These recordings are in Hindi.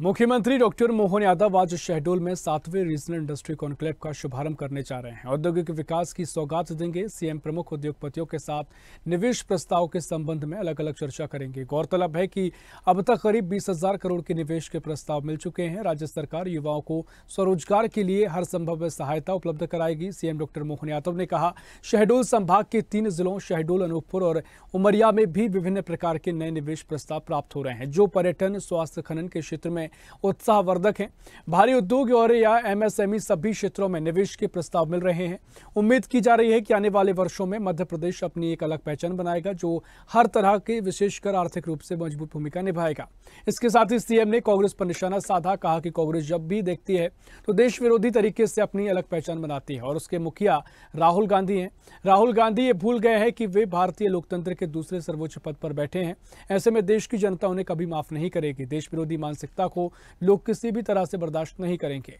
मुख्यमंत्री डॉक्टर मोहन यादव आज शहडोल में 7वें रीजनल इंडस्ट्री कॉन्क्लेव का शुभारंभ करने जा रहे हैं। औद्योगिक विकास की सौगात देंगे। सीएम प्रमुख उद्योगपतियों के साथ निवेश प्रस्ताव के संबंध में अलग अलग चर्चा करेंगे। गौरतलब है कि अब तक करीब 20,000 करोड़ के निवेश के प्रस्ताव मिल चुके हैं। राज्य सरकार युवाओं को स्वरोजगार के लिए हर संभव सहायता उपलब्ध कराएगी। सीएम डॉक्टर मोहन यादव ने कहा, शहडोल संभाग के 3 जिलों शहडोल, अनूपपुर और उमरिया में भी विभिन्न प्रकार के नए निवेश प्रस्ताव प्राप्त हो रहे हैं, जो पर्यटन, स्वास्थ्य, खनन के क्षेत्र में उत्साहवर्धक हैं। भारी उद्योग और या एमएसएमई सभी क्षेत्रों में निवेश के प्रस्ताव मिल रहे हैं। उम्मीद की जा रही है कि आने वाले वर्षों में मध्य प्रदेश अपनी एक अलग पहचान बनाएगा, जो हर तरह के विशेषकर आर्थिक रूप से मजबूत भूमिका निभाएगा। इसके साथ ही सीएम ने कांग्रेस पर निशाना साधा। कहा कि कांग्रेस जब भी देखती है तो देश विरोधी तरीके से अपनी अलग पहचान बनाती है और उसके मुखिया राहुल गांधी हैं। राहुल गांधी ये भूल गए हैं कि वे भारतीय लोकतंत्र के दूसरे सर्वोच्च पद पर बैठे हैं। ऐसे में देश की जनता उन्हें कभी माफ नहीं करेगी। देश विरोधी मानसिकता को लोग किसी भी तरह से बर्दाश्त नहीं करेंगे।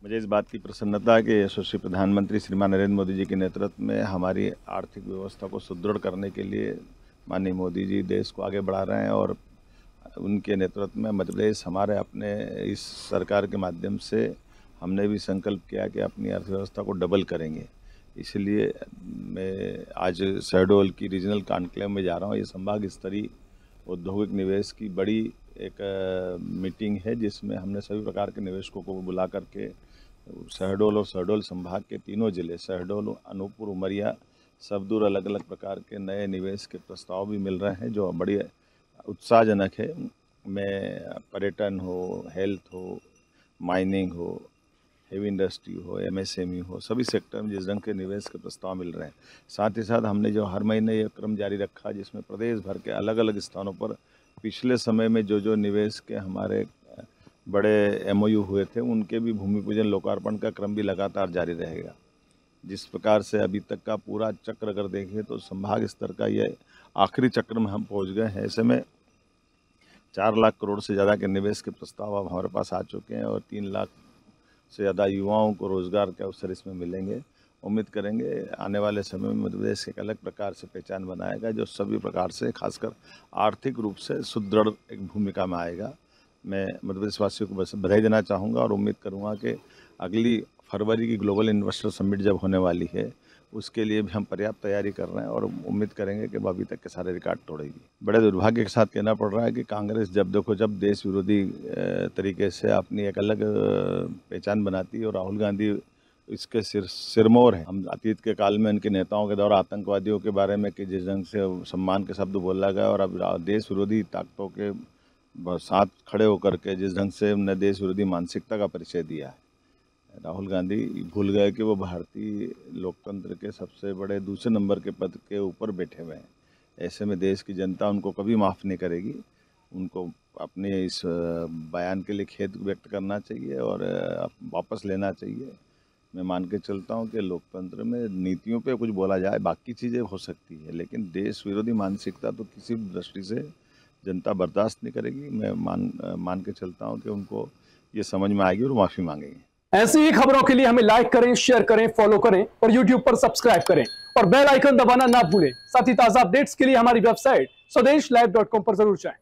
मुझे इस बात की प्रसन्नता है कि यशस्वी प्रधानमंत्री श्रीमान नरेंद्र मोदी जी के नेतृत्व में हमारी आर्थिक व्यवस्था को सुदृढ़ करने के लिए माननीय मोदी जी देश को आगे बढ़ा रहे हैं और उनके नेतृत्व में मध्य प्रदेश हमारे अपने इस सरकार के माध्यम से हमने भी संकल्प किया कि अपनी अर्थव्यवस्था को डबल करेंगे। इसलिए मैं आज शहडोल की रीजनल कॉन्क्लेव में जा रहा हूँ। ये संभाग स्तरीय औद्योगिक निवेश की बड़ी एक मीटिंग है, जिसमें हमने सभी प्रकार के निवेशकों को बुला करके शहडोल और शहडोल संभाग के 3 जिले शहडोल, अनूपपुर, उमरिया सब दूर अलग अलग प्रकार के नए निवेश के प्रस्ताव भी मिल रहे हैं, जो बड़ी उत्साहजनक है। मैं पर्यटन हो, हेल्थ हो, माइनिंग हो, हेवी इंडस्ट्री हो, एमएसएमई हो, सभी सेक्टर में जिस ढंग के निवेश के प्रस्ताव मिल रहे हैं, साथ ही साथ हमने जो हर महीने ये क्रम जारी रखा, जिसमें प्रदेश भर के अलग अलग स्थानों पर पिछले समय में जो निवेश के हमारे बड़े एमओयू हुए थे, उनके भी भूमि पूजन लोकार्पण का क्रम भी लगातार जारी रहेगा। जिस प्रकार से अभी तक का पूरा चक्र अगर देखें तो संभाग स्तर का ये आखिरी चक्र में हम पहुंच गए हैं। ऐसे में 4 लाख करोड़ से ज़्यादा के निवेश के प्रस्ताव अब हमारे पास आ चुके हैं और 3 लाख से ज़्यादा युवाओं को रोज़गार के अवसर इसमें मिलेंगे। उम्मीद करेंगे आने वाले समय में मध्य प्रदेश एक अलग प्रकार से पहचान बनाएगा, जो सभी प्रकार से खासकर आर्थिक रूप से सुदृढ़ एक भूमिका में आएगा। मैं मध्य प्रदेश वासियों को बस बधाई देना चाहूँगा और उम्मीद करूँगा कि अगली फरवरी की ग्लोबल इन्वेस्टर समिट जब होने वाली है, उसके लिए भी हम पर्याप्त तैयारी कर रहे हैं और उम्मीद करेंगे कि अभी तक के सारे रिकॉर्ड तोड़ेगी। बड़े दुर्भाग्य के साथ कहना पड़ रहा है कि कांग्रेस जब देखो जब देश विरोधी तरीके से अपनी एक अलग पहचान बनाती है और राहुल गांधी इसके सिरमौर है। हम अतीत के काल में इनके नेताओं के द्वारा आतंकवादियों के बारे में कि जिस ढंग से सम्मान के शब्द बोला गया और अब देश विरोधी ताकतों के साथ खड़े होकर के जिस ढंग से उन्होंने देश विरोधी मानसिकता का परिचय दिया है, राहुल गांधी भूल गए कि वो भारतीय लोकतंत्र के सबसे बड़े दूसरे नंबर के पद के ऊपर बैठे हुए हैं। ऐसे में देश की जनता उनको कभी माफ़ नहीं करेगी। उनको अपने इस बयान के लिए खेद व्यक्त करना चाहिए और वापस लेना चाहिए। मैं मान के चलता हूं कि लोकतंत्र में नीतियों पे कुछ बोला जाए, बाकी चीज़ें हो सकती है, लेकिन देश विरोधी मानसिकता तो किसी भी दृष्टि से जनता बर्दाश्त नहीं करेगी। मैं मान के चलता हूं कि उनको ये समझ में आएगी और माफ़ी मांगेंगे। ऐसी ही खबरों के लिए हमें लाइक करें, शेयर करें, फॉलो करें और यूट्यूब पर सब्सक्राइब करें और बेल आइकन दबाना ना भूलें। साथ ही ताज़ा अपडेट्स के लिए हमारी वेबसाइट swadesh live.com पर जरूर जाएं।